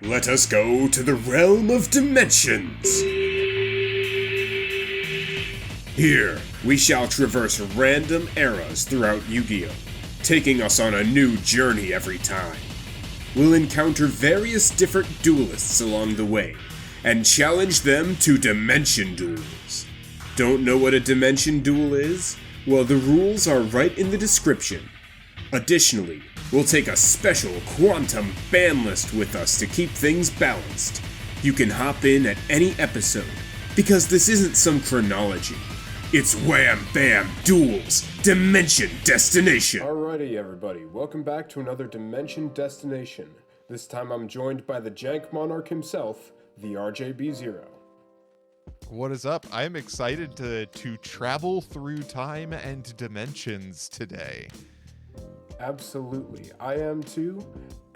Let us go to the realm of dimensions. Here, we shall traverse random eras throughout Yu-Gi-Oh!, taking us on a new journey every time. We'll encounter various different duelists along the way, and challenge them to dimension duels. Don't know what a dimension duel is? Well, the rules are right in the description. Additionally, we'll take a special quantum ban list with us to keep things balanced. You can hop in at any episode, because this isn't some chronology. It's Wham Bam Duels, Dimension Destination! Alrighty everybody, welcome back to another Dimension Destination. This time I'm joined by the Jank Monarch himself, the RJB0. What is up? I am excited to travel through time and dimensions today. Absolutely, I am too,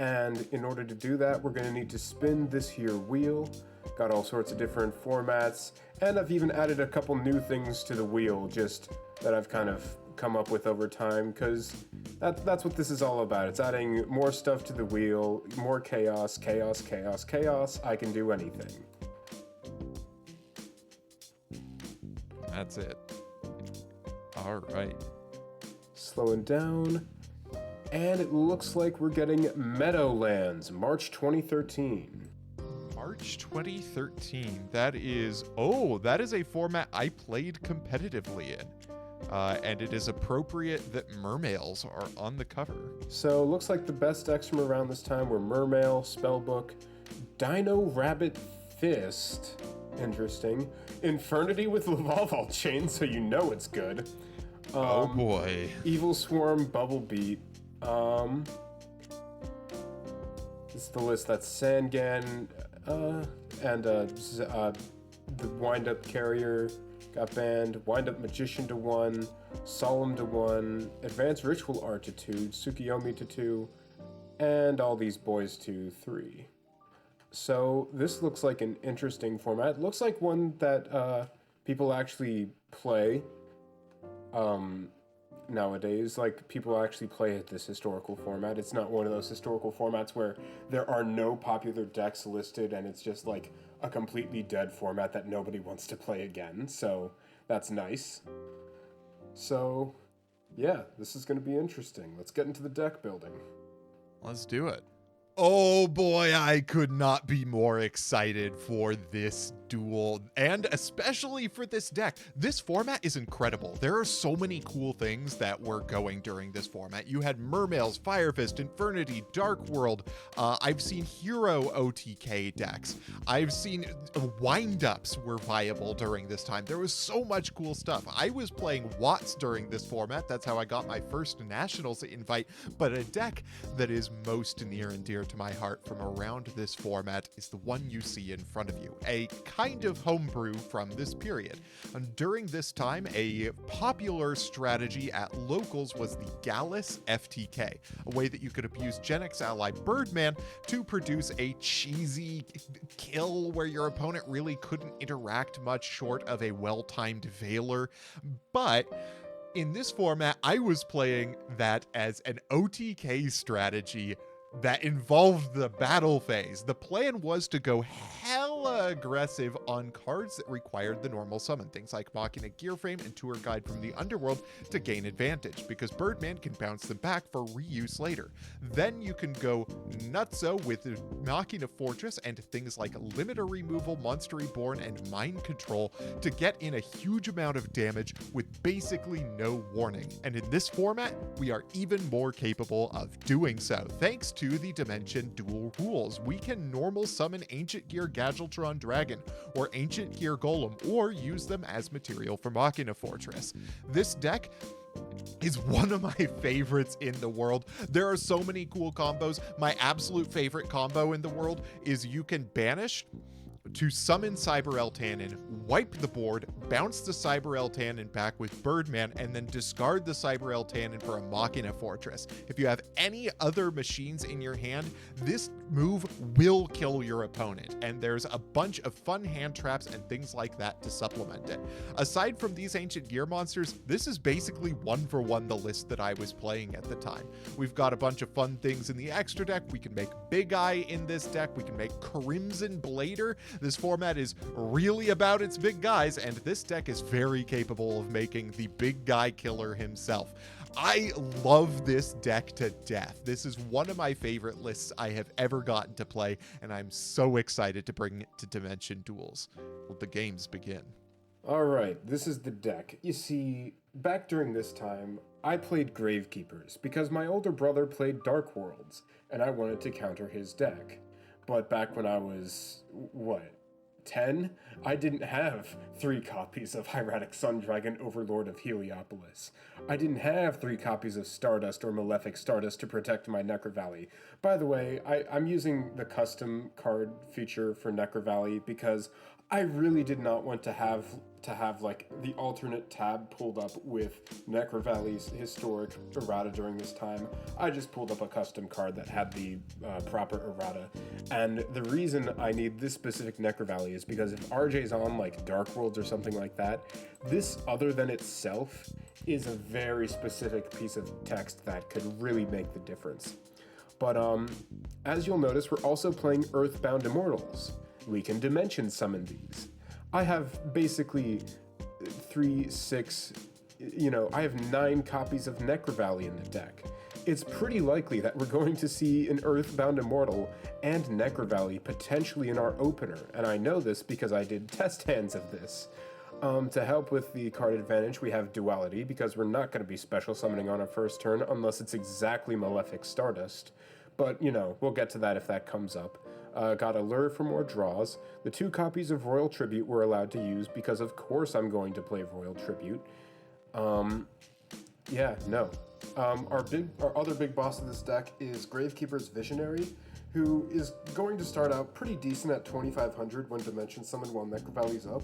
and in order to do that, we're going to need to spin this here wheel. Got all sorts of different formats, and I've even added a couple new things to the wheel, just that I've kind of come up with over time, because that's what this is all about. It's adding more stuff to the wheel, more chaos, chaos, chaos, chaos. I can do anything. That's it. All right. Slowing down. And it looks like we're getting Meadowlands, March 2013. March 2013. That is a format I played competitively in. And it is appropriate that mermails are on the cover. So, looks like the best decks from around this time were Mermail, Spellbook, Dino Rabbit Fist, interesting, Infernity with Lavalval Chain, so you know it's good. Oh boy. Evil Swarm, Bubble Beat. This is the list. That's Sangan, and the Wind-Up Carrier got banned, Wind-Up Magician to 1, Solemn to 1, Advanced Ritual Art to 2, Tsukiyomi to 2, and all these boys to 3. So this looks like an interesting format. It looks like one that people actually play nowadays. Like, people actually play this historical format. It's not one of those historical formats where there are no popular decks listed and it's just like a completely dead format that nobody wants to play again. So that's nice. So yeah, this is going to be interesting. Let's get into the deck building. Let's do it. Oh boy, I could not be more excited for this duel, and especially for this deck. This format is incredible. There are so many cool things that were going during this format. You had Mermails, Fire Fist, Infernity, Dark World. I've seen Hero OTK decks. I've seen wind-ups were viable during this time. There was so much cool stuff. I was playing Watts during this format. That's how I got my first Nationals invite, but a deck that is most near and dear to my heart from around this format is the one you see in front of you, a kind of homebrew from this period. And during this time, a popular strategy at locals was the Gallus FTK, a way that you could abuse Gen X ally Birdman to produce a cheesy kill where your opponent really couldn't interact much short of a well-timed Veiler. But in this format, I was playing that as an OTK strategy that involved the battle phase. The plan was to go hella aggressive on cards that required the normal summon, things like Machina Gearframe and Tour Guide from the Underworld, to gain advantage, because Birdman can bounce them back for reuse later. Then you can go nutso with Machina Fortress and things like Limiter Removal, Monster Reborn, and Mind Control to get in a huge amount of damage with basically no warning. And in this format, we are even more capable of doing so, thanks to the Dimension Duel rules. We can normal summon Ancient Gear Gadgetron Dragon or Ancient Gear Golem, or use them as material for Machina Fortress. This deck is one of my favorites in the world. There are so many cool combos. My absolute favorite combo in the world is you can banish to summon Cyber Eltanin, wipe the board, bounce the Cyber Eltanin back with Birdman, and then discard the Cyber Eltanin for a Machina Fortress. If you have any other machines in your hand, this move will kill your opponent, and there's a bunch of fun hand traps and things like that to supplement it. Aside from these Ancient Gear monsters, this is basically one-for-one the list that I was playing at the time. We've got a bunch of fun things in the extra deck. We can make Big Eye in this deck. We can make Crimson Blader. This format is really about its big guys, and this deck is very capable of making the big guy killer himself. I love this deck to death. This is one of my favorite lists I have ever gotten to play, and I'm so excited to bring it to Dimension Duels. Will the games begin? All right, this is the deck. You see, back during this time, I played Gravekeepers because my older brother played Dark Worlds, and I wanted to counter his deck. But back when I was, 10? I didn't have 3 copies of Hieratic Sundragon, Overlord of Heliopolis. I didn't have 3 copies of Stardust or Malefic Stardust to protect my Necro Valley. By the way, I'm using the custom card feature for Necro Valley because I really did not want to have like the alternate tab pulled up with Necro Valley's historic errata during this time. I just pulled up a custom card that had the proper errata. And the reason I need this specific Necro Valley is because if RJ's on like Dark Worlds or something like that, this other than itself is a very specific piece of text that could really make the difference. But as you'll notice, we're also playing Earthbound Immortals. We can dimension summon these. I have basically 3, 6, I have 9 copies of Necro Valley in the deck. It's pretty likely that we're going to see an Earthbound Immortal and Necro Valley potentially in our opener, and I know this because I did test hands of this. To help with the card advantage, we have Duality, because we're not going to be special summoning on our first turn unless it's exactly Malefic Stardust. But, we'll get to that if that comes up. Got Allure for more draws. The 2 copies of Royal Tribute we're allowed to use because of course I'm going to play Royal Tribute. Our other big boss of this deck is Gravekeeper's Visionary, who is going to start out pretty decent at 2500 when Dimension Summon while Necro Valley's up,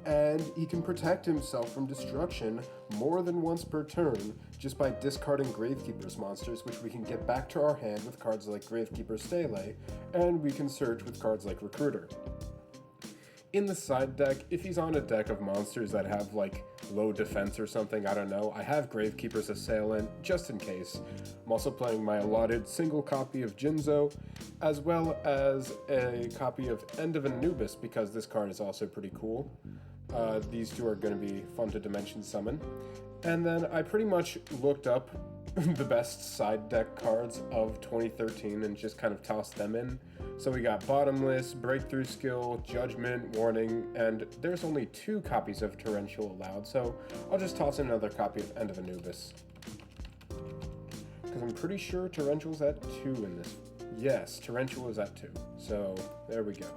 and he can protect himself from destruction more than once per turn just by discarding Gravekeeper's monsters, which we can get back to our hand with cards like Gravekeeper's Stele, and we can search with cards like Recruiter. In the side deck, if he's on a deck of monsters that have like low defense or something, I don't know, I have Gravekeeper's Assailant just in case. I'm also playing my allotted single copy of Jinzo, as well as a copy of End of Anubis because this card is also pretty cool. These 2 are going to be fun to dimension summon. And then I pretty much looked up the best side deck cards of 2013 and just kind of tossed them in. So we got Bottomless, Breakthrough Skill, Judgment, Warning, and there's only 2 copies of Torrential allowed, so I'll just toss in another copy of End of Anubis. Because I'm pretty sure Torrential's at 2 in this. Yes, Torrential is at 2, so there we go.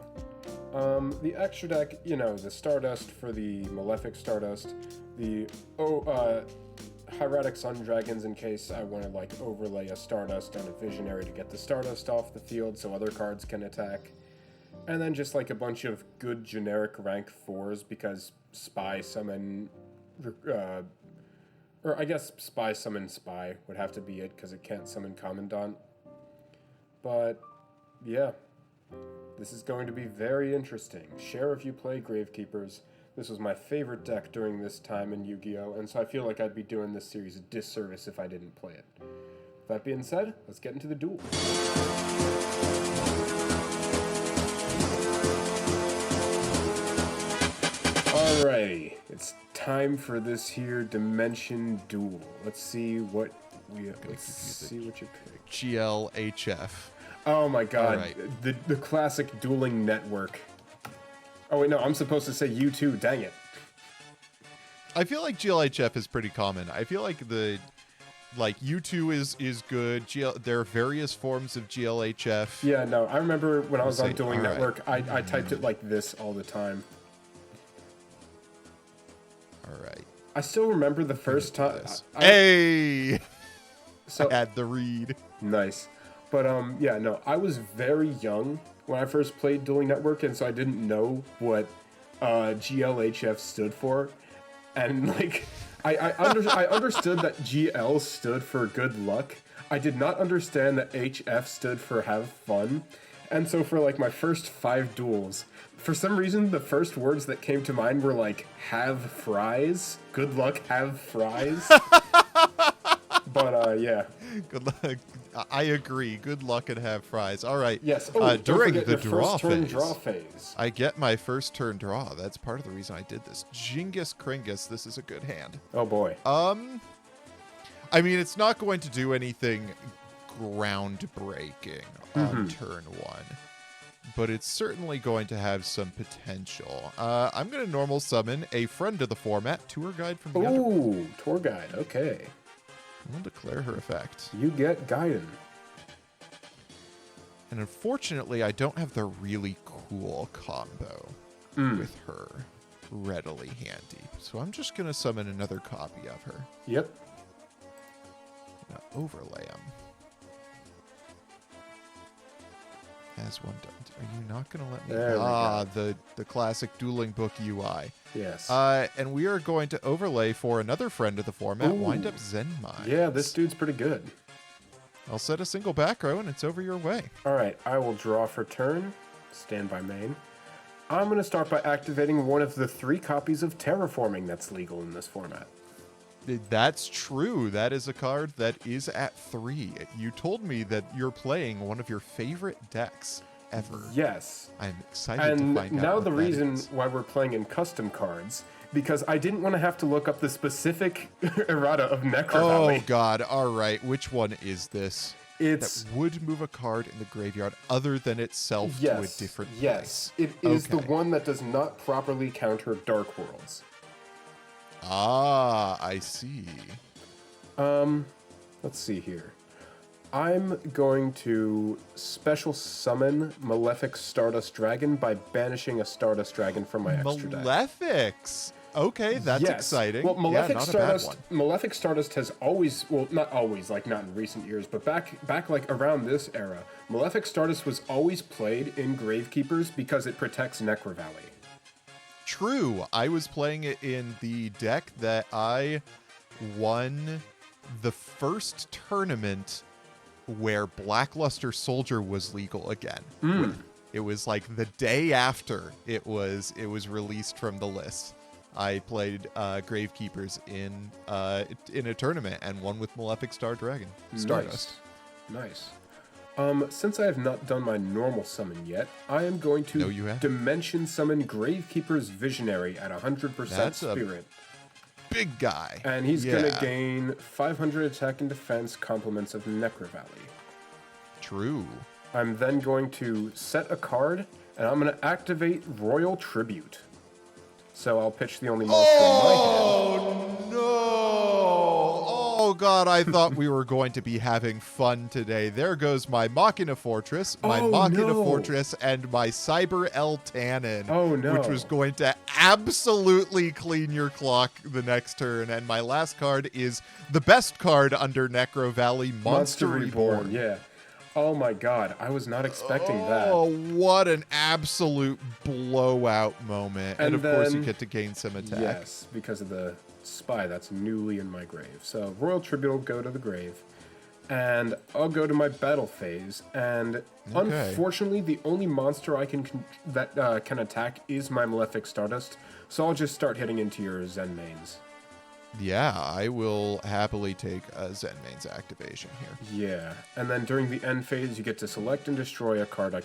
The extra deck, the Stardust for the Malefic Stardust, the Hieratic Sun Dragons in case I want to overlay a Stardust on a Visionary to get the Stardust off the field so other cards can attack. And then just a bunch of good generic rank 4s because Spy Summon, or I guess Spy Summon Spy would have to be it because it can't summon Commandant. But yeah, this is going to be very interesting. Share if you play Gravekeepers. This was my favorite deck during this time in Yu-Gi-Oh! And so I feel like I'd be doing this series a disservice if I didn't play it. That being said, let's get into the duel. Alrighty, it's time for this here Dimension Duel. Let's see what you pick. GLHF. Oh my god, right. the classic dueling network. Oh wait, no, I'm supposed to say U2, dang it. I feel like GLHF is pretty common. I feel like U2 is good. There are various forms of GLHF. Yeah, no, I remember when I was on Dueling Network, I typed it like this all the time. Alright. I still remember the first time. Hey! So, I had the read. Nice. But, I was very young when I first played Dueling Network, and so I didn't know what GLHF stood for. And, like, I understood that GL stood for good luck. I did not understand that HF stood for have fun. And so for, like, my first 5 duels, for some reason, the first words that came to mind were, like, have fries. Good luck, have fries. But, yeah. Good luck. I agree. Good luck and have fries. All right. Yes. Oh, during the draw draw phase. phase, I get my first turn draw. That's part of the reason I did this. Jingus Kringus. This is a good hand. Oh, boy. I mean, it's not going to do anything groundbreaking on turn 1, but it's certainly going to have some potential. I'm going to normal summon a friend of the format, Tour Guide from the Underworld. Ooh, Tour Guide. Okay. We'll declare her effect. You get Gaiden. And unfortunately, I don't have the really cool combo with her readily handy. So I'm just going to summon another copy of her. Yep. I'm going to overlay them. As one does. Are you not going to let me? There we go. The classic dueling book UI. Yes. And we are going to overlay for another friend of the format, Wind Up Zen Minds. Yeah, this dude's pretty good. I'll set a single back row and it's over your way. All right, I will draw for turn. Stand by main. I'm going to start by activating one of the 3 copies of Terraforming that's legal in this format. That's true. That is a card that is at 3. You told me that you're playing one of your favorite decks ever. Yes. I'm excited to find out. And now what the that reason is. why we're playing in custom cards, because I didn't want to have to look up the specific errata of Necro Valley. Oh, God. All right. Which one is this? It's that would move a card in the graveyard other than itself to a different place. Yes, it is the one that does not properly counter Dark Worlds. Ah, I see. Let's see here. I'm going to special summon Malefic Stardust Dragon by banishing a Stardust Dragon from my extra deck. Malefics. Okay, that's exciting. Well, Malefic not Stardust. a bad one. Malefic Stardust has always, well, not always, like not in recent years, but back like around this era, Malefic Stardust was always played in Gravekeepers because it protects Necro Valley. True. I was playing it in the deck that I won the first tournament where Blackluster Soldier was legal again. It was like the day after it was released from the list. I played Gravekeepers in a tournament and won with Malefic Stardust. Nice. Since I have not done my normal summon yet, I am going to Dimension Summon Gravekeeper's Visionary at 100% That's Spirit. Big guy. And he's going to gain 500 attack and defense complements of Necro Valley. True. I'm then going to set a card, and I'm going to activate Royal Tribute. So I'll pitch the only monster in my hand. Oh, no! Oh, God, I thought we were going to be having fun today. There goes my Machina Fortress, and my Cyber El Tannen. Oh, no. Which was going to absolutely clean your clock the next turn. And my last card is the best card under Necro Valley, Monster Reborn. Yeah. Oh my God, I was not expecting that. Oh, what an absolute blowout moment. And of course you get to gain some attack. Yes, because of the spy that's newly in my grave. So Royal Tribute will go to the grave. And I'll go to my battle phase. And unfortunately, the only monster I can attack is my Malefic Stardust. So I'll just start hitting into your Zen mains. Yeah, I will happily take a Zen Main's activation here. Yeah, and then during the end phase, you get to select and destroy a card I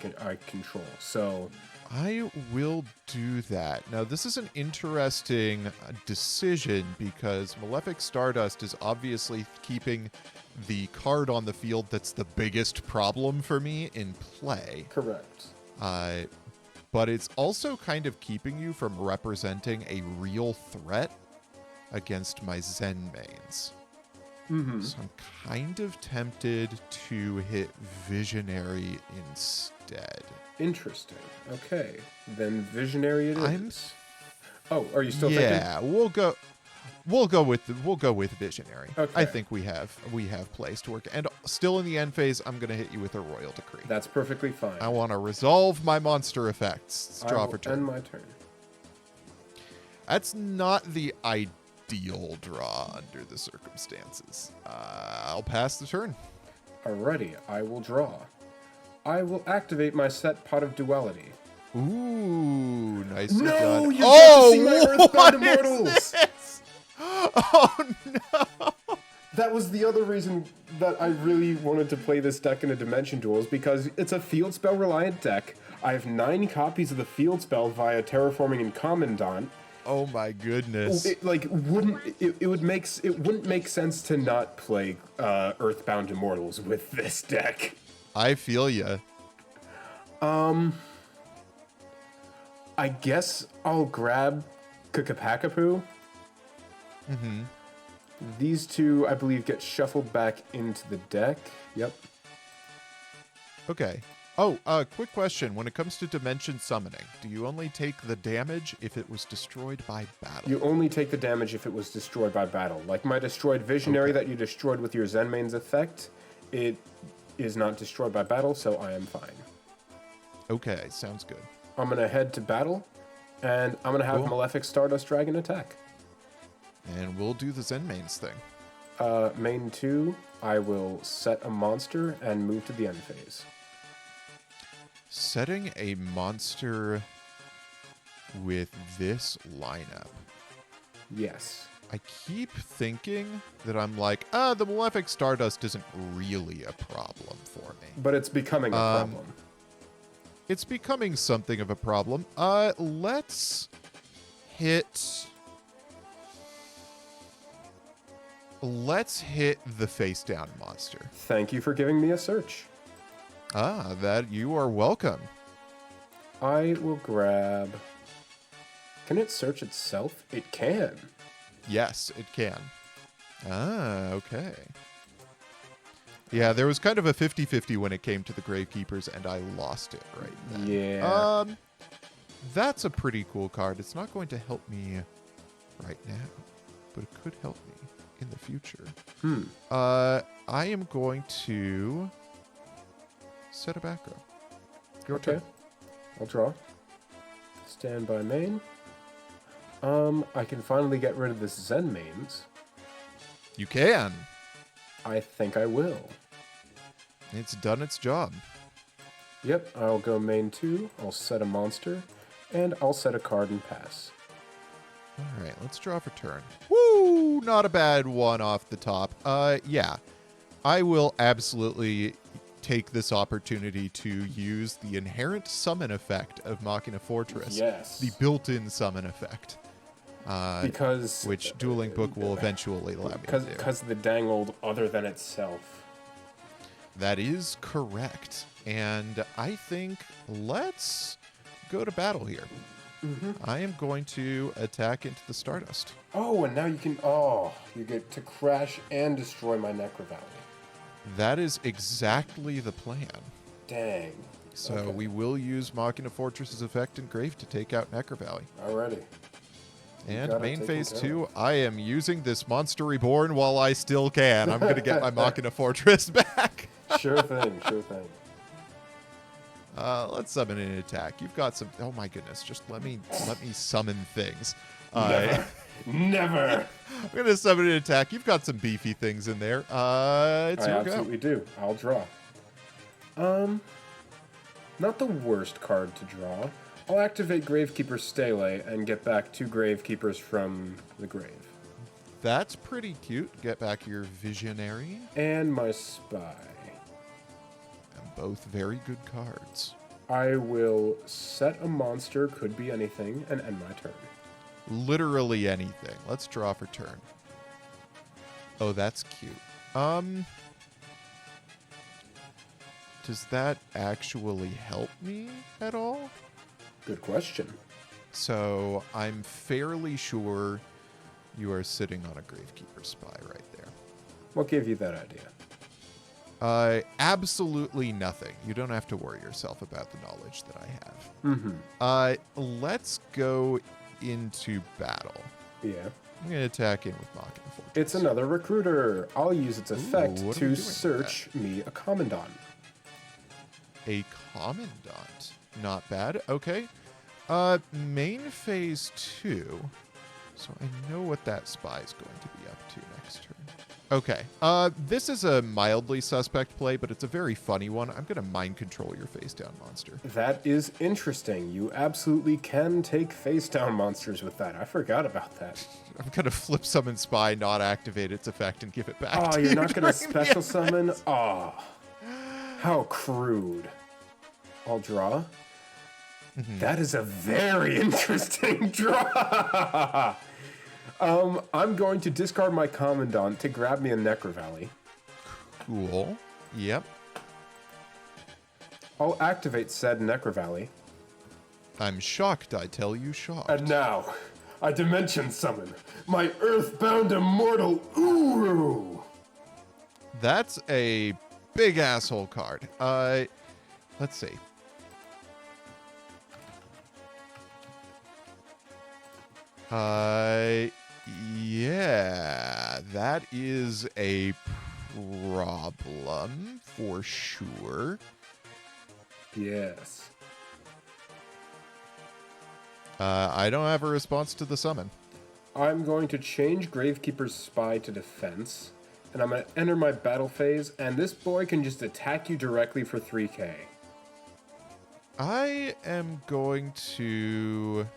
control. So I will do that. Now, this is an interesting decision because Malefic Stardust is obviously keeping the card on the field that's the biggest problem for me in play. Correct. But it's also kind of keeping you from representing a real threat against my Zen mains. So I'm kind of tempted to hit Visionary instead. Interesting. Okay. Then Visionary it is. Oh, are you still thinking? Yeah, we'll go. We'll go with visionary. Okay. I think we have plays to work. And still in the end phase, I'm gonna hit you with a royal decree. That's perfectly fine. I want to resolve my monster effects. I Draw will for turn. end my turn. That's not the ideal draw under the circumstances. I'll pass the turn. Alrighty, I will draw. I will activate my set Pot of Duality. Ooh, nicely No, done. you got to see my Earthbound what Immortals! is this? Oh no! That was the other reason that I really wanted to play this deck in a Dimension Duel, is because it's a field spell reliant deck. I have 9 copies of the field spell via Terraforming and Commandant. Oh my goodness! It wouldn't make sense to not play Earthbound Immortals with this deck. I feel ya. I guess I'll grab Kakapakapu. Mm-hmm. These two, I believe, get shuffled back into the deck. Yep. Okay. Oh, quick question. When it comes to dimension summoning, do you only take the damage if it was destroyed by battle? You only take the damage if it was destroyed by battle. Like my destroyed Visionary that you destroyed with your Zenmane's effect, it is not destroyed by battle, so I am fine. Okay, sounds good. I'm going to head to battle, and I'm going to have Malefic Stardust Dragon attack. And we'll do the Zenmane's thing. Main 2, I will set a monster and move to the end phase. Setting a monster with this lineup. Yes. I keep thinking that I'm like, the Malefic Stardust isn't really a problem for me. But it's becoming a problem. It's becoming something of a problem. Let's hit the face down monster. Thank you for giving me a search. That you are welcome. I will grab... Can it search itself? It can. Yes, it can. Okay. Yeah, there was kind of a 50-50 when it came to the Gravekeepers, and I lost it right then. Yeah. That's a pretty cool card. It's not going to help me right now, but it could help me in the future. I am going to set a back row. Your turn. I'll draw. Stand by main. I can finally get rid of this Zenmane's. You can. I think I will. It's done its job. Yep, I'll go main 2, I'll set a monster, and I'll set a card and pass. Alright, let's draw for turn. Woo! Not a bad one off the top. Yeah. I will absolutely take this opportunity to use the inherent summon effect of Machina Fortress. Yes. The built-in summon effect. Because... Which Dueling Book will eventually allow me to do. Because the dang old other than itself. That is correct. And I think let's go to battle here. Mm-hmm. I am going to attack into the Stardust. Oh, and now you can... Oh, you get to crash and destroy my Necro Valley. That is exactly the plan. Dang. So Okay. we will use Machina Fortress's effect and Grave to take out Necro Valley. Alrighty. And got it main taken phase care 2, I am using this Monster Reborn while I still can. I'm going to get my Machina Fortress back. Sure thing, sure thing. Let's summon an attack. You've got some... Oh my goodness, just let me summon things. Never. Never. I'm going to summon an attack. You've got some beefy things in there. It's I your go. absolutely do. I'll draw. Not the worst card to draw. I'll activate Gravekeeper Stele and get back 2 Gravekeepers from the grave. That's pretty cute. Get back your Visionary. And my Spy. And both very good cards. I will set a monster, could be anything, and end my turn. Literally anything. Let's draw for turn. Oh, that's cute. Does that actually help me at all? Good question. So I'm fairly sure you are sitting on a Gravekeeper Spy right there. What gave you that idea? Absolutely nothing. You don't have to worry yourself about the knowledge that I have. Mm-hmm. Let's go into battle. Yeah. I'm going to attack in with Mocking Fortress. It's another recruiter. I'll use its effect what are we to doing with search me a commandant. A Commandant. Not bad. Okay. Main phase 2. So I know what that spy is going to be up to next turn. Okay. This is a mildly suspect play, but it's a very funny one. I'm going to mind control your face down monster. That is interesting. You absolutely can take face down monsters with that. I forgot about that. I'm going to flip summon spy, not activate its effect, and give it back Oh, to you're you not going to during the special event. summon? Oh, how crude. I'll draw. That is a very interesting draw. I'm going to discard my Commandant to grab me a Necro Valley. Cool. Yep. I'll activate said Necro Valley. I'm shocked, I tell you, shocked. And now, I Dimension Summon my Earthbound Immortal Uru. That's a big asshole card. Let's see. Yeah, that is a problem for sure. Yes. I don't have a response to the summon. I'm going to change Gravekeeper's Spy to defense, and I'm going to enter my battle phase, and this boy can just attack you directly for 3k. I am going to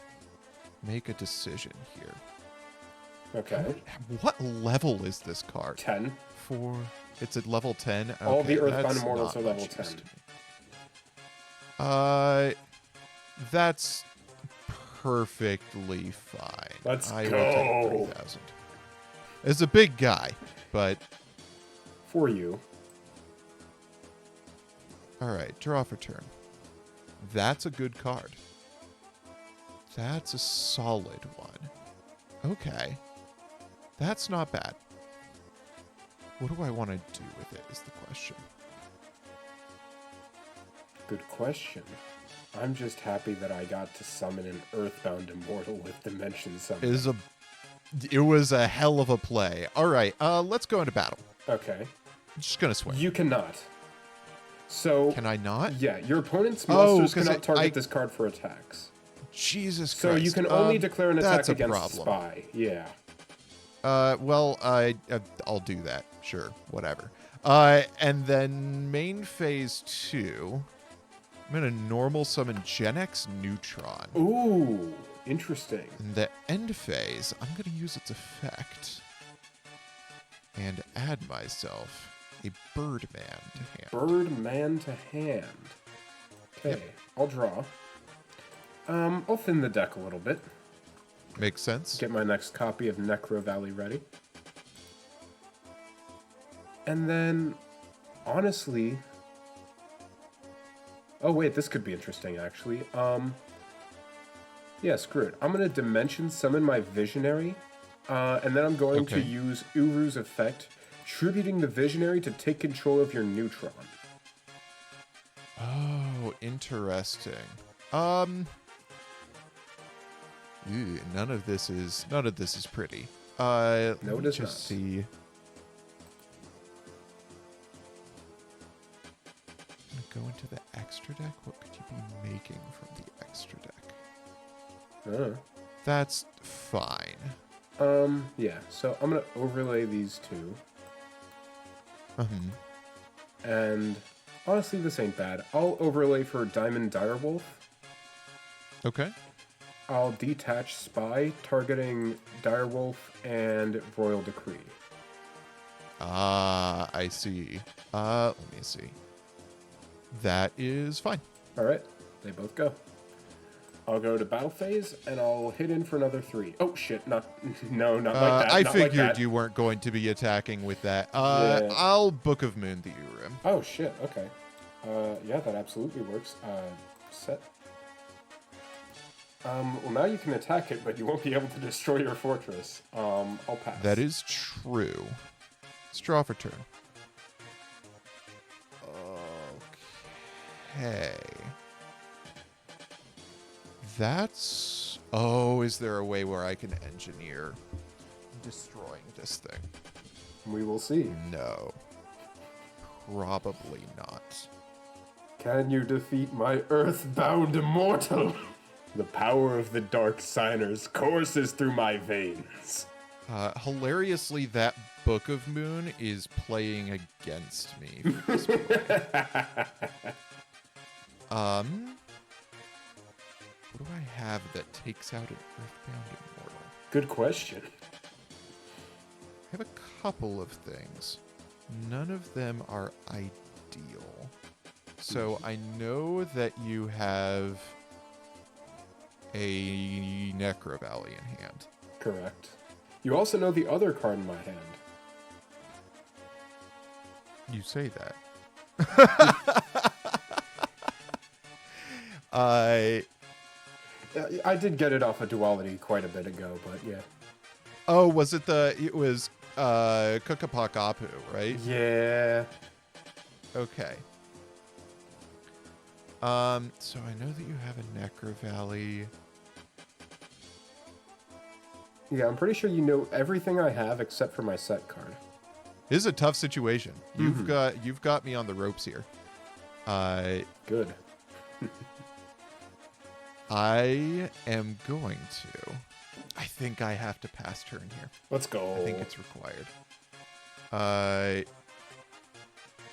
make a decision here. Okay. What level is this card? 10. It's at level 10. Okay, All the Earthbound that's Immortals not are level much use 10. to me. That's perfectly fine. Let's I go. will take 3,000. It's a big guy, but For you. all right, draw for turn. That's a good card. That's a solid one. Okay. That's not bad. What do I want to do with it is the question. Good question. I'm just happy that I got to summon an Earthbound Immortal with Dimension Summon. It was a hell of a play. All right, let's go into battle. Okay. I'm just going to swing. You cannot. So... Can I not? Yeah, your opponent's monsters 'cause cannot target I- this card for attacks. Jesus Christ. So you can only declare an attack that's a against problem. Spy. Yeah. Well, I'll do that. Sure, whatever. And then main phase 2, I'm gonna normal summon Gen X Neutron. Ooh, interesting. In the end phase, I'm gonna use its effect and add myself a Birdman to hand. Birdman to hand. Okay, Yep. I'll draw. I'll thin the deck a little bit. Makes sense. Get my next copy of Necro Valley ready. And then, honestly... Oh wait, this could be interesting actually. Yeah, screw it. I'm gonna Dimension Summon my Visionary, and then I'm going to Okay. use Uru's effect, tributing the Visionary to take control of your Neutron. Oh, interesting. None of this is pretty. No, Let it me is just not. see. I'm gonna go into the extra deck. What could you be making from the extra deck? That's fine. Yeah, so I'm gonna overlay these two, and honestly, this ain't bad. I'll overlay for Diamond Direwolf. Okay. I'll detach Spy, targeting Direwolf and Royal Decree. Ah, I see. Let me see. That is fine. Alright, they both go. I'll go to battle phase, and I'll hit in for another 3. Oh shit, not like that. I not figured like that. you weren't going to be attacking with that. Yeah. I'll Book of Moon the Urim. Oh shit, okay. Yeah, that absolutely works. Set. Well now you can attack it, but you won't be able to destroy your fortress. I'll pass. That is true. Let's draw for turn. Okay. That's Oh, is there a way where I can engineer destroying this thing? We will see. No. Probably not. Can you defeat my earthbound immortal? The power of the Dark Signers courses through my veins. Hilariously, that Book of Moon is playing against me for this play. What do I have that takes out an Earthbound Immortal? Good question. I have a couple of things. None of them are ideal. So I know that you have a Necro Valley in hand. Correct. You also know the other card in my hand. You say that. I did get it off of Duality quite a bit ago, but yeah. Oh, was it it was Kukapak Apu, right? Yeah. Okay. So I know that you have a Necro Valley. Yeah, I'm pretty sure you know everything I have except for my set card. This is a tough situation. You've got me on the ropes here. Good. I am going to. I think I have to pass turn here. Let's go. I think it's required.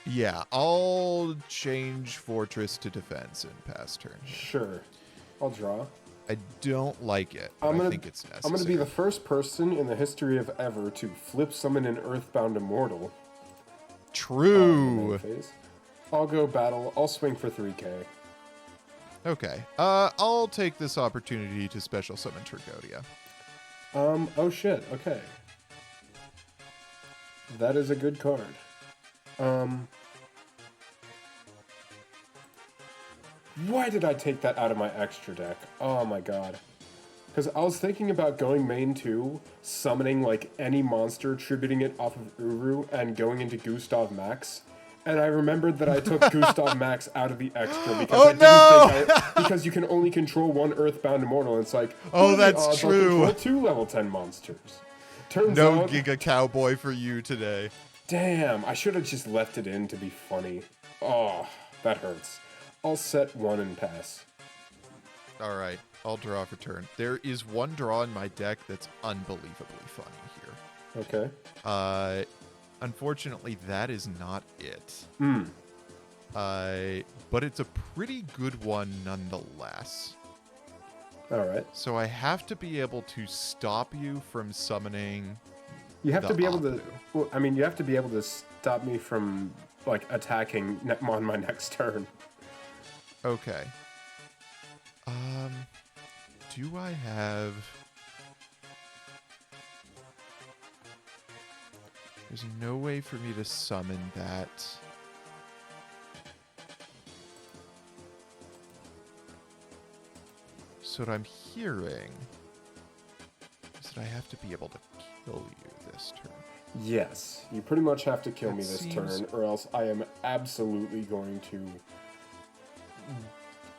Yeah, I'll change Fortress to Defense and pass turn here. Sure. I'll draw. I don't like it, but I think it's necessary. I'm going to be the first person in the history of ever to flip summon an Earthbound Immortal. True. I'll go battle. I'll swing for 3k. Okay. I'll take this opportunity to special summon Trigodia. Oh shit, okay. That is a good card. Why did I take that out of my extra deck? Oh my god. Because I was thinking about going main 2, summoning like any monster, tributing it off of Uru, and going into Gustav Max. And I remembered that I took Gustav Max out of the extra because because you can only control one Earthbound Immortal. And it's like, oh, that's true. I'll control 2 level 10 monsters. Turns no out, Giga Cowboy for you today. Damn, I should have just left it in to be funny. Oh, that hurts. I'll set 1 and pass. All right, I'll draw for turn. There is one draw in my deck that's unbelievably funny here. Okay. Unfortunately, that is not it. But it's a pretty good one nonetheless. All right. So I have to be able to stop you from summoning. You have to be able Apu. to. Well, I mean, you have to be able to stop me from like attacking on my next turn. Okay. Do I have? There's no way for me to summon that. So what I'm hearing is that I have to be able to kill you this turn. Yes, you pretty much have to kill That me this seems- turn, or else I am absolutely going to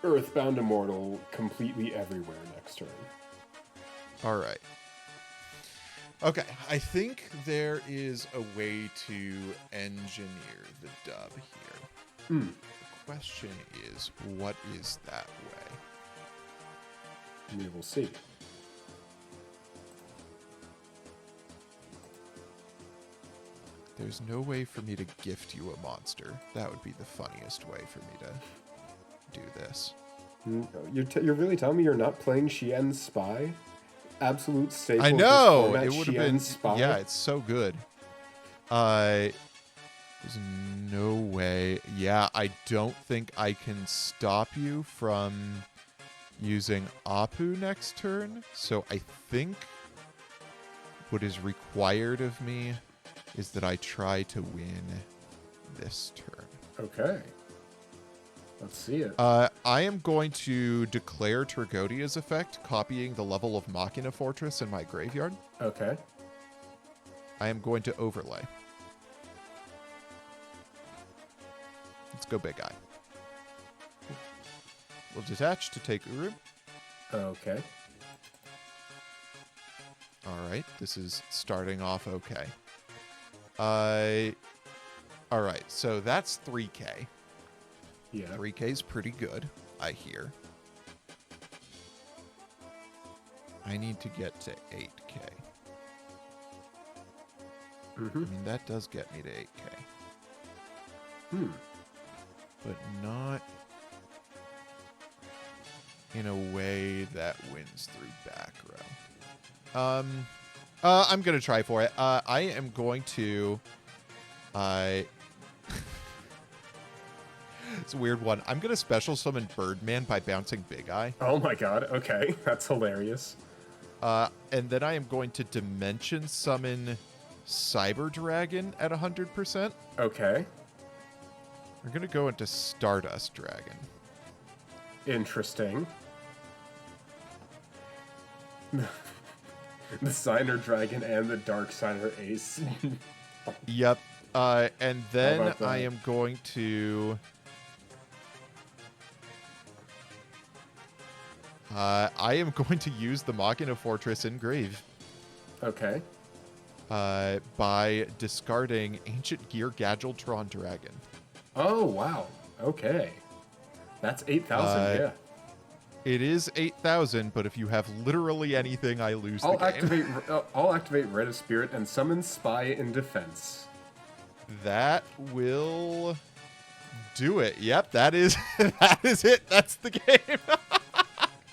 Earthbound Immortal completely everywhere next turn. All right. Okay, I think there is a way to engineer the dub here. The question is, what is that way? We will see. There's no way for me to gift you a monster. That would be the funniest way for me to do this. You're really telling me you're not playing Xian's Spy? Absolute staple. I of know! this format, It would have been... Xian's Spy? Yeah, it's so good. There's no way... Yeah, I don't think I can stop you from using Apu next turn. So I think what is required of me is that I try to win this turn. Okay. Let's see it. I am going to declare Tergodia's effect, copying the level of Machina Fortress in my graveyard. Okay. I am going to overlay. Let's go big eye. We'll detach to take Uru. Okay. All right, this is starting off okay. All right, so that's 3K. Yeah. 3K is pretty good, I hear. I need to get to 8K. I mean, that does get me to 8K. But not in a way that wins through back row. I'm going to try for it. I am going to... It's a weird one. I'm going to special summon Birdman by bouncing Big Eye. Oh my god, okay. That's hilarious. And then I am going to Dimension Summon Cyber Dragon at 100%. Okay. We're going to go into Stardust Dragon. Interesting. The Signer Dragon and the Dark Signer Ace. Yep. And then about that? I am going to... I am going to use the Machina Fortress Engrave. Okay. By discarding Ancient Gear Gadgeltron Dragon. Oh, wow. Okay. That's 8,000, yeah. It is 8,000, but if you have literally anything, I lose the game. I'll activate Red of Spirit and summon Spy in defense. That will do it. Yep, that is that is it. That's the game.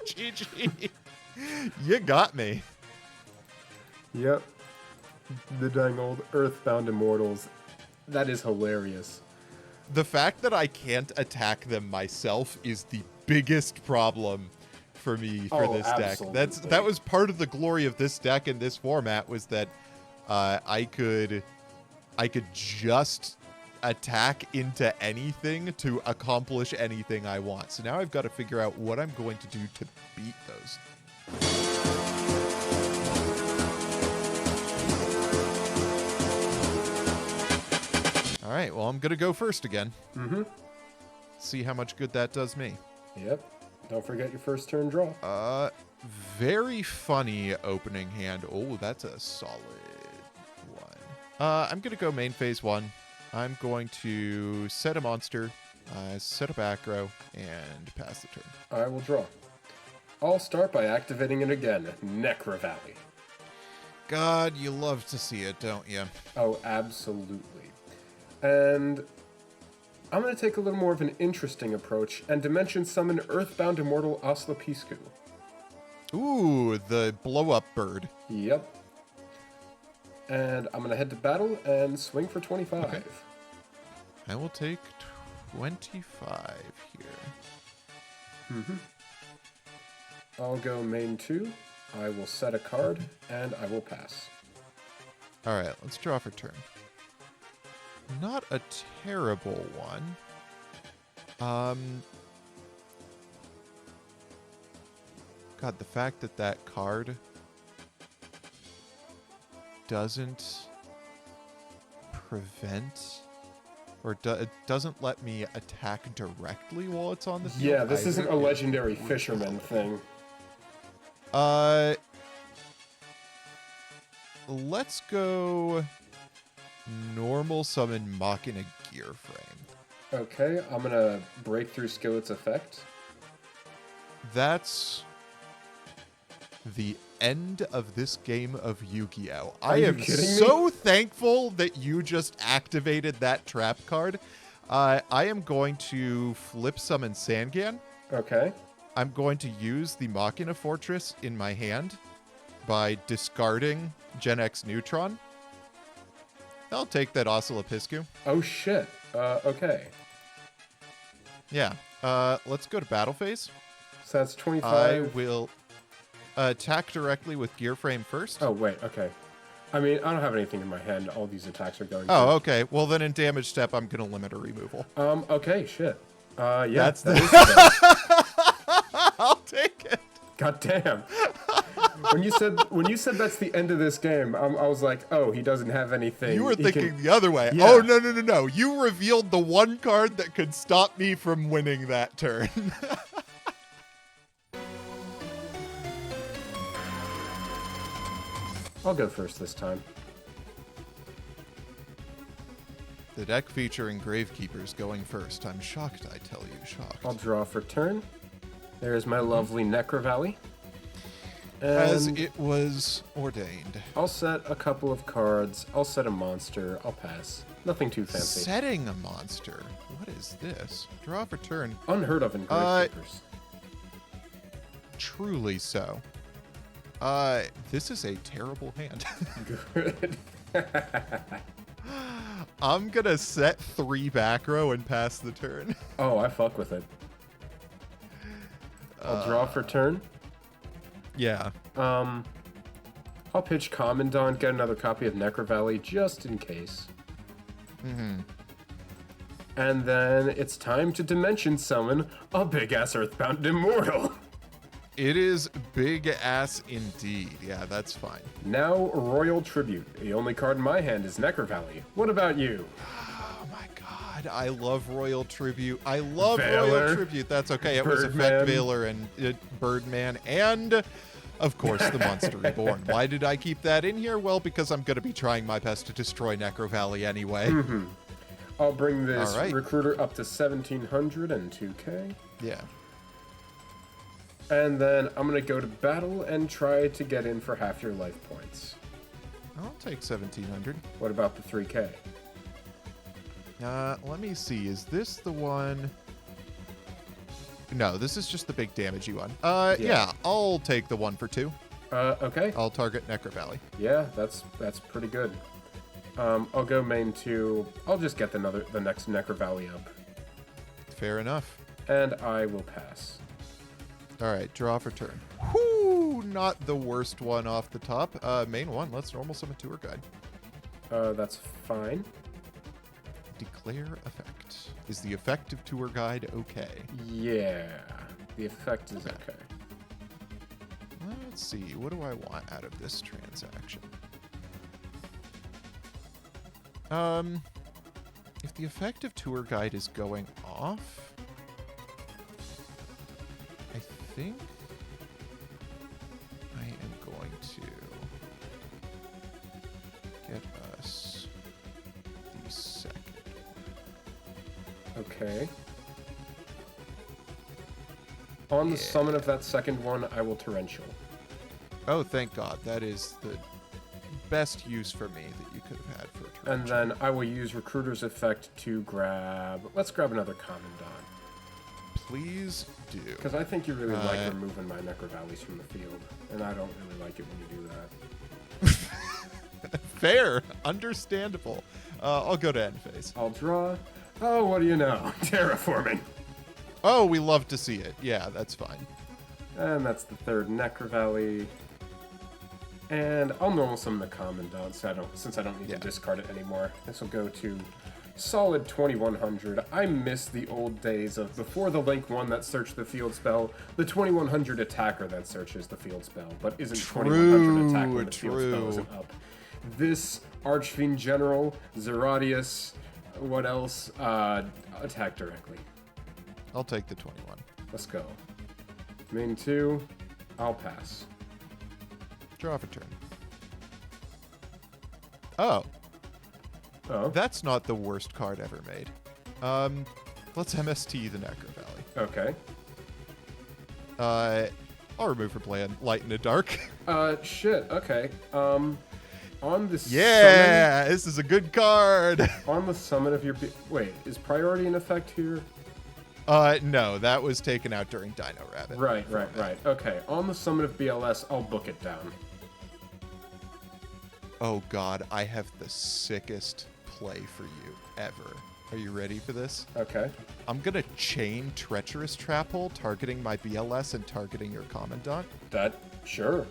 GG. You got me. Yep. The dang old Earthbound Immortals. That is hilarious. The fact that I can't attack them myself is the biggest problem for me for this deck. That was part of the glory of this deck in this format, was that I could just attack into anything to accomplish anything I want. So now I've got to figure out what I'm going to do to beat those. All right, well, I'm going to go first again. See how much good that does me. Yep. Don't forget your first turn draw. Very funny opening hand. Oh, that's a solid one. I'm going to go main phase 1. I'm going to set a monster, set a back row, and pass the turn. I will draw. I'll start by activating it again. Necro Valley. God, you love to see it, don't you? Oh, absolutely. And I'm going to take a little more of an interesting approach and dimension summon Earthbound Immortal Oslopiscu. Ooh, the blow-up bird. Yep. And I'm going to head to battle and swing for 25. Okay. I will take 25 here. I'll go main 2. I will set a card, and I will pass. All right, let's draw for turn. Not a terrible one. God, the fact that that card doesn't prevent, or it doesn't let me attack directly while it's on the field. Yeah, this either isn't a legendary fisherman thing. Let's go normal summon Machina Gear Frame. Okay, I'm going to break through Skillet's effect. That's the end of this game of Yu-Gi-Oh! I Are you am kidding so thankful that you just activated that trap card. I am going to flip summon Sangan. Okay. I'm going to use the Machina Fortress in my hand by discarding Gen X Neutron. I'll take that Oscillopiscu. Oh, shit. Okay. Yeah. Let's go to battle phase. So that's 25. I will attack directly with Gear Frame first. Oh, wait, okay. I mean, I don't have anything in my hand. All these attacks are going Oh, okay. Well, then in damage step, I'm going to limit a removal. Okay, shit. Yeah, That's that is the I'll take it. God damn. When you said that's the end of this game, I was like, oh, he doesn't have anything. You were thinking the other way. Yeah. Oh, no. You revealed the one card that could stop me from winning that turn. I'll go first this time. The deck featuring Gravekeepers going first. I'm shocked, I tell you, shocked. I'll draw for turn. There's my lovely Necro Valley. As And it was ordained. I'll set a couple of cards. I'll set a monster. I'll pass. Nothing too fancy. Setting a monster. What is this? Draw for turn. Unheard of in Gravekeepers. Truly so. This is a terrible hand. Good. I'm gonna set 3 back row and pass the turn. Oh, I fuck with it. I'll draw for turn. Yeah. I'll pitch Commandant, get another copy of Necro Valley just in case. Mm-hmm. And then it's time to Dimension Summon a big-ass Earthbound Immortal. It is big ass indeed. Yeah, that's fine. Now, Royal Tribute. The only card in my hand is Necro Valley. What about you? Oh my god, I love Royal Tribute. I love Veiler, Royal Tribute. That's okay. It was Effect Veiler and Birdman and, of course, the Monster Reborn. Why did I keep that in here? Well, because I'm going to be trying my best to destroy Necro Valley anyway. Mm-hmm. I'll bring this right. Recruiter up to 1,700 and 2k. Yeah. And then I'm going to go to battle and try to get in for half your life points. I'll take 1,700. What about the 3k? Let me see. Is this the one? No, this is just the big damagey one. Yeah, I'll take the 1 for 2. Okay. I'll target Necro Valley. Yeah, that's pretty good. I'll go main 2. I'll just get the next Necro Valley up. Fair enough. And I will pass. All right, draw for turn. Whoo! Not the worst one off the top. Main 1, let's normal summon Tour Guide. That's fine. Declare effect. Is the effect of Tour Guide okay? Yeah, the effect is okay. Let's see. What do I want out of this transaction? If the effect of Tour Guide is going off, I think I am going to get us the second one. Okay. On the summon of that second one, I will Torrential. Oh, thank God. That is the best use for me that you could have had for a turn. And then I will use Recruiter's effect to grab... Let's grab another Commandant. Please do. Because I think you really like removing my Necro Valleys from the field. And I don't really like it when you do that. Fair. Understandable. I'll go to end phase. I'll draw. Oh, what do you know? Terraforming. Oh, we love to see it. Yeah, that's fine. And that's the third Necro Valley. And I'll normal summon the Commandant since I don't need to discard it anymore. This will go to solid 2100. I miss the old days of before the Link 1 that searched the field spell, the 2100 attacker that searches the field spell, but isn't 2100 attack when the field spell isn't up. This Archfiend General, Zeradius, what else? Attack directly. I'll take the 21. Let's go. Main 2, I'll pass. Draw for turn. Oh. Oh. That's not the worst card ever made. Let's MST the Necro Valley. Okay. I'll remove her plan. Light in the dark. Shit. Okay. On the Yeah, this is a good card. On the summon of your... Wait, is priority in effect here? No, that was taken out during Dino Rabbit. Right. Okay, on the summon of BLS, I'll book it down. Oh god, I have the sickest play for you ever. Are you ready for this? Okay. I'm gonna chain Treacherous Trap Hole, targeting my BLS and targeting your Commandant. Sure.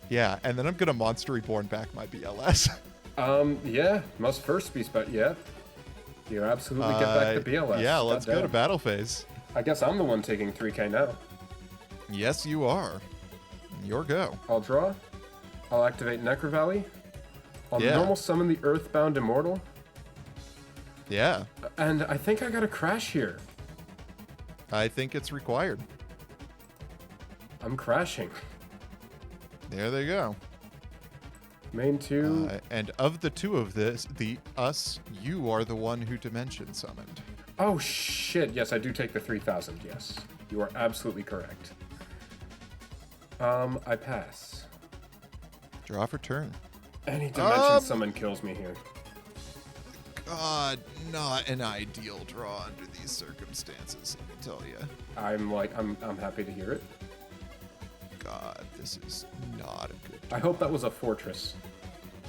Yeah, and then I'm gonna Monster Reborn back my BLS. Yeah, must first be yeah. You absolutely get back the BLS. Yeah, let's go to battle phase. I guess I'm the one taking 3k now. Yes, you are. Your go. I'll draw. I'll activate Necro Valley. I'll normal summon the Earthbound Immortal. Yeah. And I think I got a crash here. I think it's required. I'm crashing. There they go. Main 2. And of the two of this, you are the one who dimension summoned. Oh shit, yes, I do take the 3000, yes. You are absolutely correct. I pass. Draw for turn. Any dimension summon kills me here. God, not an ideal draw under these circumstances, let me tell you. I'm happy to hear it. God, this is not a good I hope that was a fortress.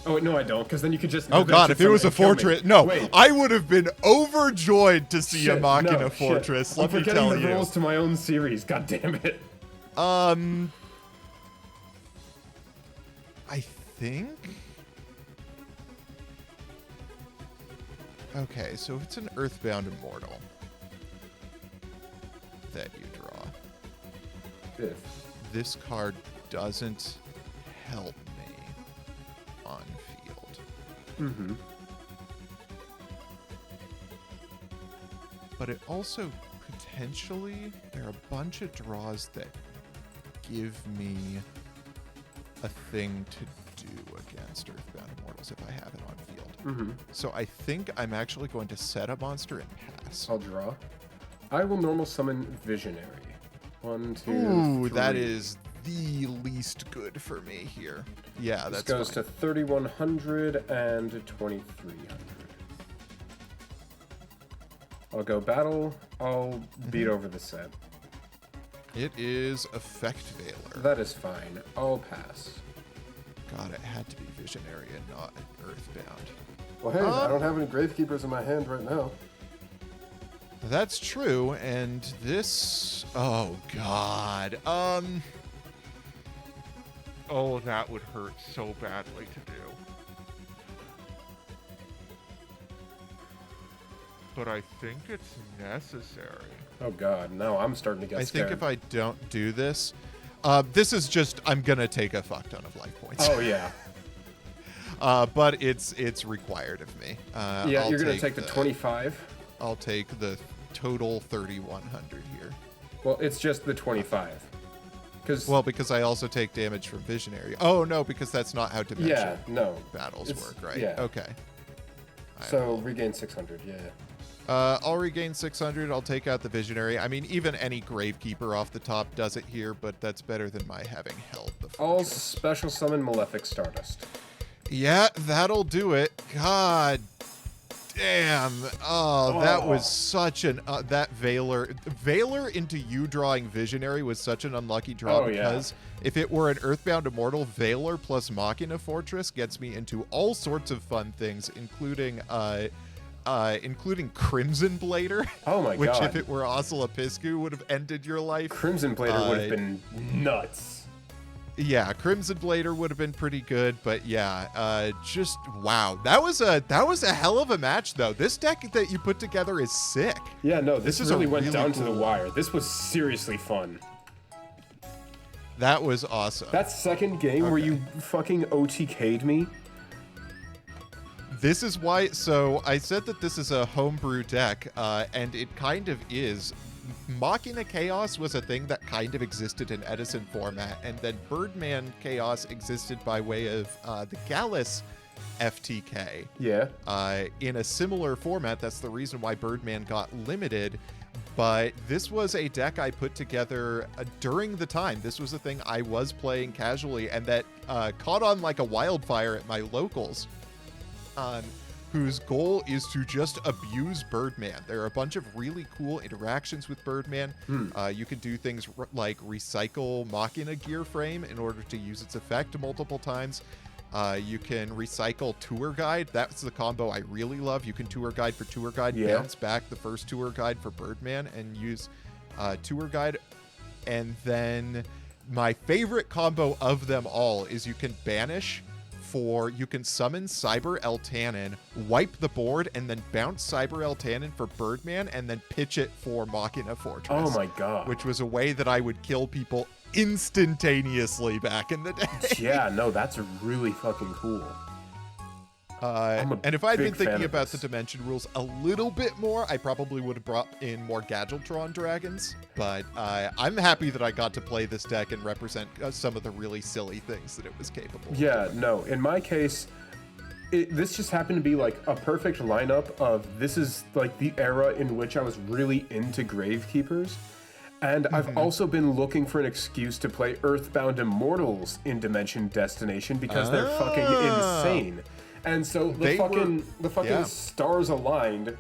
Oh, wait, no, I don't, because then you could just... Oh god, if it was a fortress... No, Wait. I would have been overjoyed to see a Machina shit. fortress, let I'm me tell forgetting the you. rules to my own series, god damn it. I think... Okay, so if it's an Earthbound Immortal that you draw, If. this card doesn't help me on field. Mm-hmm. But it also potentially, there are a bunch of draws that give me a thing to do against Earthbound Immortals if I have it on field. Mm-hmm. So I think I'm actually going to set a monster and pass. I'll draw. I will normal summon Visionary. 1, 2, Ooh, 3. that is the least good for me here. Yeah, This that's goes fine. to 3100 and 2300. I'll go battle. I'll beat over the set. It is Effect Veiler. That is fine. I'll pass. God, it had to be Visionary and not Earthbound. Well, hey, I don't have any Gravekeepers in my hand right now. That's true, and this... Oh, God. Oh, that would hurt so badly to do. But I think it's necessary. Oh god, no, I'm starting to get I scared. think if I don't do this... this is just... I'm gonna take a fuck ton of life points. Oh yeah. But it's required of me. Yeah, I'll you're gonna take the 25? I'll take the total 3100 here. Well, it's just the 25. Well, because I also take damage from Visionary. Oh, no, because that's not how Dimension battles work, right? Yeah. Okay. So, regain 600, yeah. I'll regain 600. I'll take out the Visionary. I mean, even any Gravekeeper off the top does it here, but that's better than my having held the I'll fortress. special summon Malefic Stardust. Yeah, that'll do it. God damn. Oh, that was such an... that Veiler into you drawing Visionary was such an unlucky draw because if it were an Earthbound Immortal, Veiler plus Machina Fortress gets me into all sorts of fun things, including Crimson Blader. Oh my which, god. if it were Ocelopiscu, would have ended your life. Crimson Blader would have been nuts. Yeah, Crimson Blader would have been pretty good, but yeah, just wow. That was a hell of a match, though. This deck that you put together is sick. Yeah, no, this really went down to the cool. wire. This was seriously fun. That was awesome. That second game where you fucking OTK'd me. This is why. So I said that this is a homebrew deck, and it kind of is. Machina Chaos was a thing that kind of existed in Edison format, and then Birdman Chaos existed by way of the Gallus FTK. Yeah. In a similar format. That's the reason why Birdman got limited. But this was a deck I put together during the time. This was a thing I was playing casually, and that caught on like a wildfire at my locals. Whose goal is to just abuse Birdman. There are a bunch of really cool interactions with Birdman. You can do things like recycle Machina Gear Frame in order to use its effect multiple times. You can recycle Tour Guide. That's the combo I really love. You can Tour Guide for Tour Guide, bounce back the first Tour Guide for Birdman, and use Tour Guide. And then my favorite combo of them all is you can banish you can summon Cyber Eltanin, wipe the board, and then bounce Cyber Eltanin for Birdman, and then pitch it for Machina Fortress. Oh my god. Which was a way that I would kill people instantaneously back in the day. Yeah, no, that's really fucking cool. And if I'd been big fan thinking of about the this. dimension rules a little bit more, I probably would have brought in more Gadgetron dragons. But I'm happy that I got to play this deck and represent some of the really silly things that it was capable of. Yeah, no. In my case, this just happened to be like a perfect lineup of this is like the era in which I was really into Gravekeepers. And I've also been looking for an excuse to play Earthbound Immortals in Dimension Destination because they're fucking insane. And so the fucking stars aligned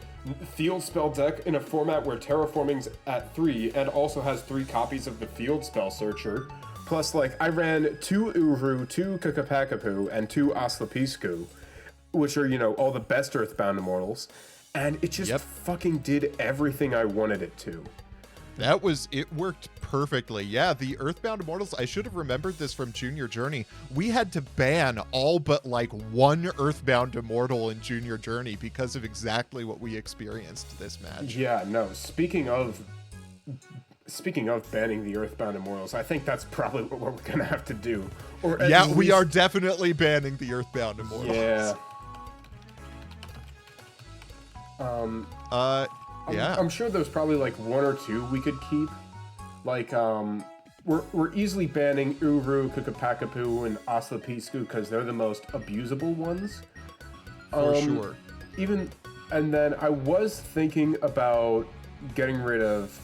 field spell deck in a format where terraforming's at 3 and also has 3 copies of the field spell searcher. Plus, like, I ran 2 Uru, 2 Kakapakapu, and 2 Asclepiscu, which are, you know, all the best Earthbound Immortals. And it just fucking did everything I wanted it to. It worked perfectly. Yeah, the Earthbound Immortals, I should have remembered this from Junior Journey. We had to ban all but like one Earthbound Immortal in Junior Journey because of exactly what we experienced this match. Yeah, no, speaking of banning the Earthbound Immortals, I think that's probably what we're gonna have to do. Or yeah, we are definitely banning the Earthbound Immortals. Yeah. Yeah. I'm sure there's probably like 1 or 2 we could keep. Like, we're easily banning Uru, Kakapakapu, and Asclepiscu because they're the most abusable ones. For sure. And then I was thinking about getting rid of.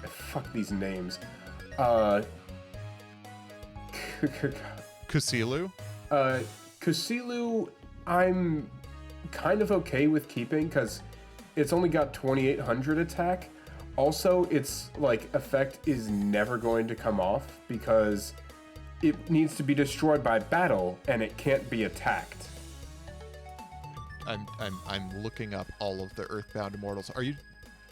Fuck these names. Kusilu? Kusilu, I'm kind of okay with keeping because it's only got 2800 attack. Also, its like effect is never going to come off because it needs to be destroyed by battle and it can't be attacked. I'm looking up all of the Earthbound Immortals. Are you?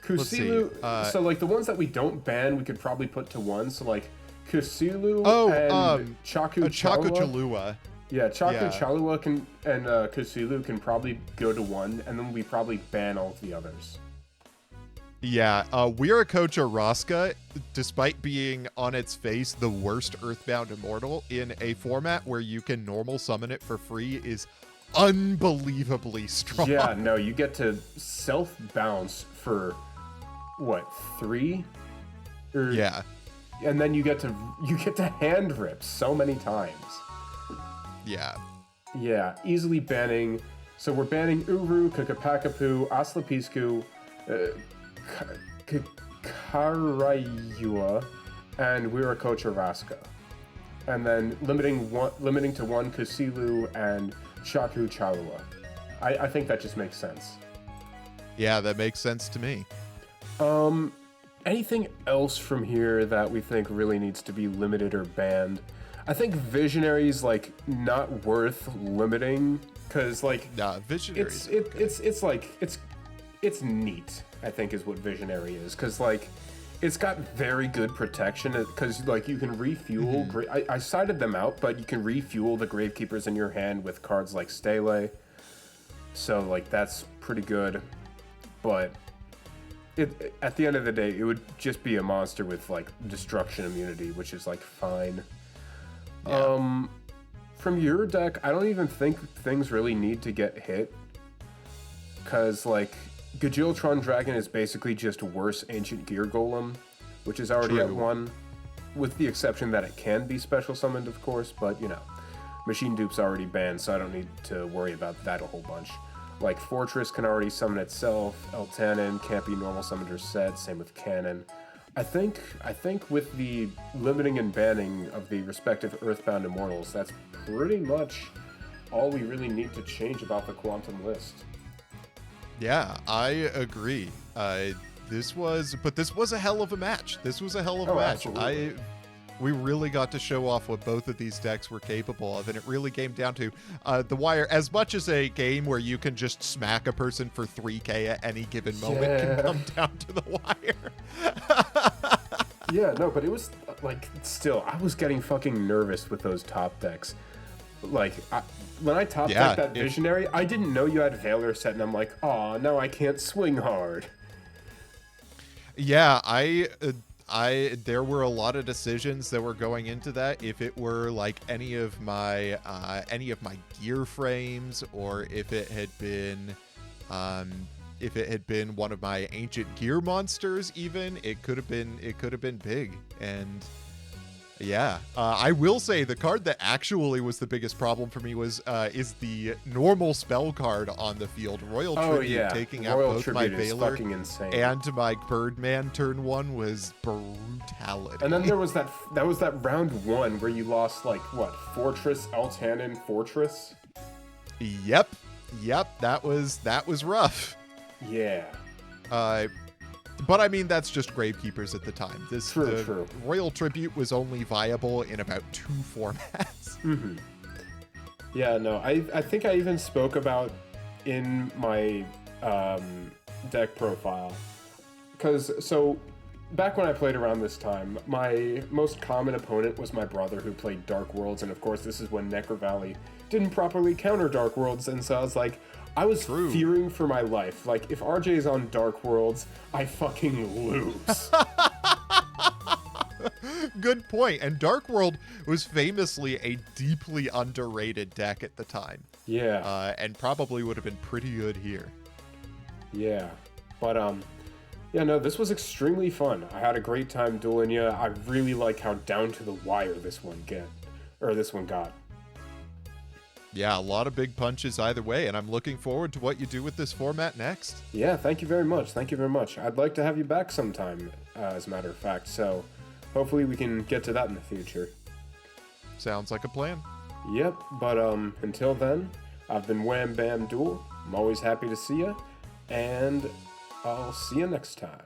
Kusilu, so like the ones that we don't ban, we could probably put to 1. So like Kusilu and Chaku Chalua. Yeah, Chalua can and Kusilu can probably go to 1, and then we probably ban all of the others. Yeah, Wiracocha Raska, despite being on its face the worst Earthbound Immortal in a format where you can normal summon it for free, is unbelievably strong. Yeah, no, you get to self bounce for what, 3? Yeah. And then you get to hand rip so many times. Yeah. Yeah, easily banning. So we're banning Uru, Kakapakapu, Asclepiscu, Karayua, and Wiracocha Raska. And then limiting to 1 Kusilu and Chaku Chalua. I think that just makes sense. Yeah, that makes sense to me. Anything else from here that we think really needs to be limited or banned? I think Visionary's like not worth limiting because like Visionary. It's neat. I think is what Visionary is because like it's got very good protection because like you can refuel. I cited them out, but you can refuel the Gravekeepers in your hand with cards like Stele. So like that's pretty good, but at the end of the day, it would just be a monster with like destruction immunity, which is like fine. Yeah. From your deck, I don't even think things really need to get hit. Cause like Gajiltron Dragon is basically just worse Ancient Gear Golem, which is already at 1, with the exception that it can be special summoned, of course, but you know, Machine Dupe's already banned, so I don't need to worry about that a whole bunch. Like Fortress can already summon itself, Eltanin can't be normal summoned or set, same with Cannon. I think with the limiting and banning of the respective Earthbound Immortals, that's pretty much all we really need to change about the Quantum list. Yeah, I agree. This was a hell of a match. This was a hell of a match. Absolutely. We really got to show off what both of these decks were capable of, and it really came down to the wire. As much as a game where you can just smack a person for 3k at any given moment can come down to the wire. Yeah, no, but it was like still, I was getting fucking nervous with those top decks. Like when I top decked that Visionary, I didn't know you had Veiler set, and I'm like, oh no, I can't swing hard. Yeah, there were a lot of decisions that were going into that. If it were like any of my gear frames, or if it had been one of my ancient gear monsters, even, it could have been big. And yeah, I will say the card that actually was the biggest problem for me is the normal spell card on the field. Royal Tribute, taking out both my Veiler and my Birdman turn 1 was brutality. And then there was that round 1 where you lost like what, Fortress, Eltanin, Fortress? Yep, that was rough. Yeah. But I mean, that's just Gravekeepers at the time. True. Royal Tribute was only viable in about 2 formats. Mm-hmm. Yeah, no, I think I even spoke about in my deck profile. So back when I played around this time, my most common opponent was my brother, who played Dark Worlds, and of course this is when Necro Valley didn't properly counter Dark Worlds, and so I was like, I was fearing for my life. Like, if RJ's on Dark Worlds, I fucking lose. Good point. And Dark World was famously a deeply underrated deck at the time. Yeah. And probably would have been pretty good here. Yeah. But, yeah, no, this was extremely fun. I had a great time dueling you. I really like how down to the wire this one got. Yeah, a lot of big punches either way, and I'm looking forward to what you do with this format next. Yeah, thank you very much. I'd like to have you back sometime, as a matter of fact, so hopefully we can get to that in the future. Sounds like a plan. Yep, but until then, I've been Wham Bam Duel. I'm always happy to see you, and I'll see you next time.